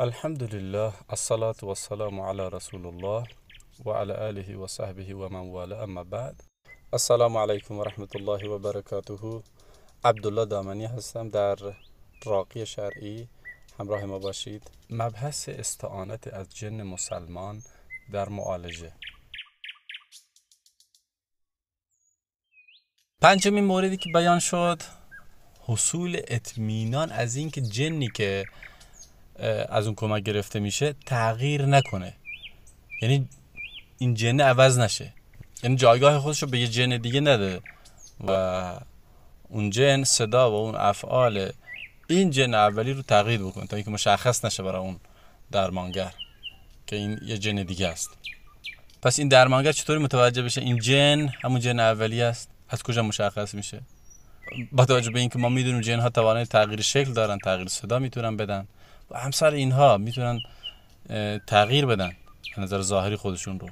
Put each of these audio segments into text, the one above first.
الحمد لله الصلاة والسلام على رسول الله و علی آله و صحبه و من والاه، اما بعد. السلام علیکم و رحمت الله و برکاته. عبدالله دامنی هستم، در راقی شرعی همراه ما باشید. مبحث استعانت از جن مسلمان در معالجه. پنجمین موردی که بیان شد حصول اطمینان از این که جنی که از اون کمک گرفته میشه تغییر نکنه، یعنی این جن عوض نشه، یعنی جایگاه خودش رو به یه جن دیگه نده و اون جن صدا و اون افعال این جن اولی رو تغییر بکنه تا اینکه مشخص نشه برای اون درمانگر که این یه جن دیگه است. پس این درمانگر چطوری متوجه بشه این جن همون جن اولی است؟ از کجا مشخص میشه؟ با توجه به اینکه ما میدونیم جن ها توانایی تغییر شکل دارن، تغییر صدا میتونن بدن و همسر اینها میتونن تغییر بدن به نظر ظاهری خودشون رو.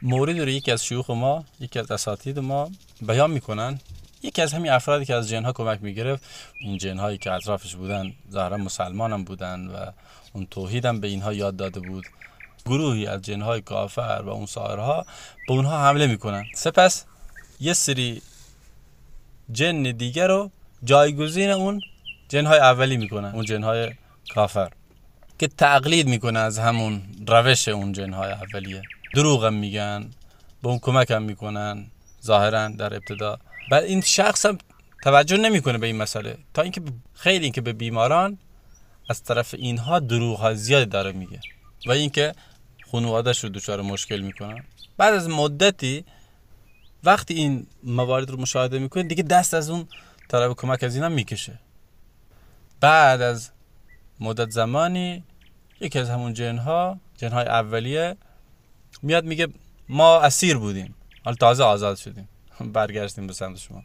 موردی رو یکی از شیوخ ما، یکی از اساتید ما بیان میکنن. یکی از همین افرادی که از جنها کمک میگرفت، این جنهایی که اطرافش بودن ظاهرا مسلمان هم بودن و اون توحید هم به اینها یاد داده بود، گروهی از جنهای کافر و اون ساحرها به اونها حمله میکنن. سپس یه سری جن دیگر رو جایگزین اون جنهای اولی میکنن، اون جنهای کافر، که تقلید میکنه از همون روش اون جنهای اولیه. دروغ هم میگن، به اون کمک هم میکنن ظاهرا در ابتدا. بعد این شخص هم توجه نمیکنه به این مسئله، تا اینکه خیلی اینکه به بیماران از طرف اینها دروغ ها زیاد داره میگه و اینکه خانواده‌اش رو دچار مشکل میکنن. بعد از مدتی وقتی این موارد رو مشاهده میکنه دیگه دست از اون طلب کمک از اینا میکشه. بعد از مدت زمانی یکی از همون جنهای اولیه میاد میگه ما اسیر بودیم، حالا تازه آزاد شدیم، برگشتیم به سمت شما.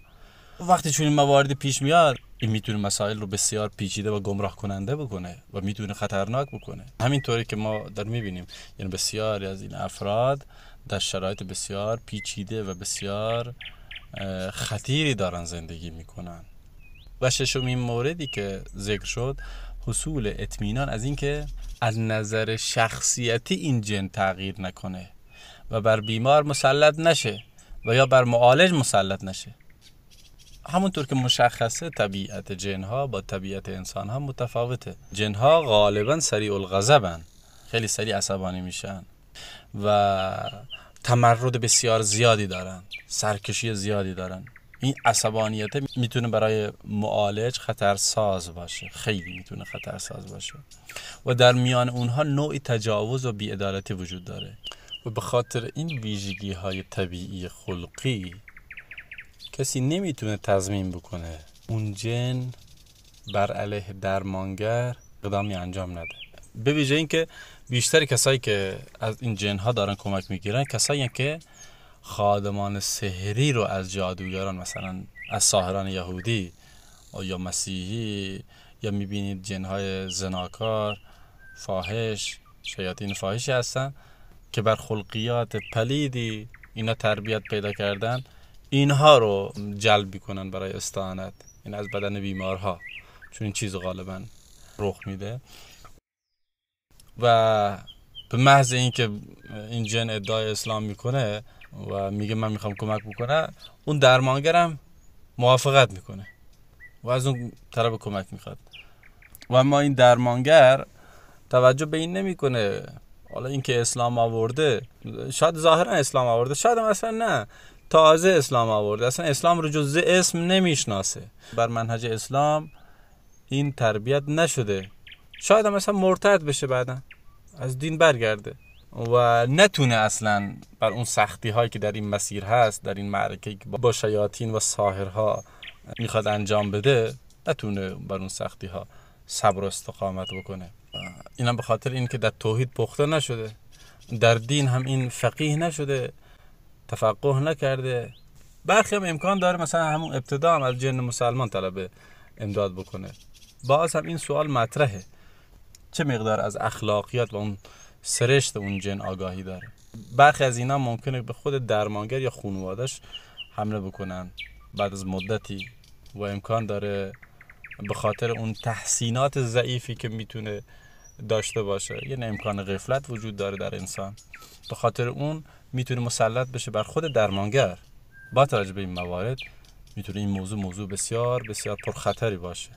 وقتی چون این موارد پیش میاد، این میتونه مسائل رو بسیار پیچیده و گمراه کننده بکنه و میتونه خطرناک بکنه. همینطوری که ما در میبینیم، یعنی بسیاری از این افراد در شرایط بسیار پیچیده و بسیار خطیری دارن زندگی میکنن. و ششمین موردی که ذکر شد حصول اطمینان از این که از نظر شخصیتی این جن تغییر نکنه و بر بیمار مسلط نشه و یا بر معالج مسلط نشه. همونطور که مشخصه طبیعت جنها با طبیعت انسانها متفاوته. جنها غالبا سریع الغضبن، خیلی سریع عصبانی میشن و تمرد بسیار زیادی دارن، سرکشی زیادی دارن. این عصبانیت میتونه برای معالج خطرساز باشه، خیلی میتونه خطرساز باشه و در میان اونها نوعی تجاوز و بی‌عدالتی وجود داره و به خاطر این ویژگی های طبیعی خلقی کسی نمیتونه تضمین بکنه اون جن بر علیه درمانگر اقدامی انجام نده. به ویژه این که بیشتر کسایی که از این جنها دارن کمک میگیرن کسایی که خادمان سحری رو از جادوگران، مثلا از ساحران یهودی یا مسیحی، یا میبینید جنهای زناکار، فاحش، شیاطین فاحشی هستن که بر خلقیات پلیدی اینا تربیت پیدا کردن، اینها رو جلب میکنن برای استعانت، این از بدن بیمارها، چون این چیز غالبا رخ میده. و به محض اینکه این جن ادعای اسلام میکنه و میگه من میخوام کمک بکنه، اون درمانگرم موافقت میکنه و از اون طرف کمک میخواد. و اما این درمانگر توجه به این نمیکنه حالا اینکه اسلام آورده، شاید ظاهرا اسلام آورده، شاید هم اصلا نه، تازه اسلام آورده، اصلا اسلام رو جز اسم نمیشناسه، بر منهج اسلام این تربیت نشده، شاید هم اصلا مرتد بشه، بعدا از دین برگرده و نتونه اصلا بر اون سختی هایی که در این مسیر هست، در این معرکه که با شیاطین و ساحرها میخواد انجام بده، نتونه بر اون سختی ها صبر و استقامت بکنه. اینم به خاطر این که در توحید پخته نشده، در دین هم این فقیه نشده، تفقه نکرده. برخی هم امکان داره مثلا همون ابتدا هم از جن مسلمان طلب امداد بکنه. باز هم این سوال مطرحه، چه مقدار از اخلاقیات و اون سرشت اون جن آگاهی داره. برخی از اینا ممکنه به خود درمانگر یا خانواده‌اش حمله بکنن بعد از مدتی و امکان داره به خاطر اون تحسینات ضعیفی که میتونه داشته باشه، یعنی امکان غفلت وجود داره در انسان. به خاطر اون میتونه مسلط بشه بر خود درمانگر. با توجه به این موارد میتونه این موضوع بسیار بسیار پرخطری باشه.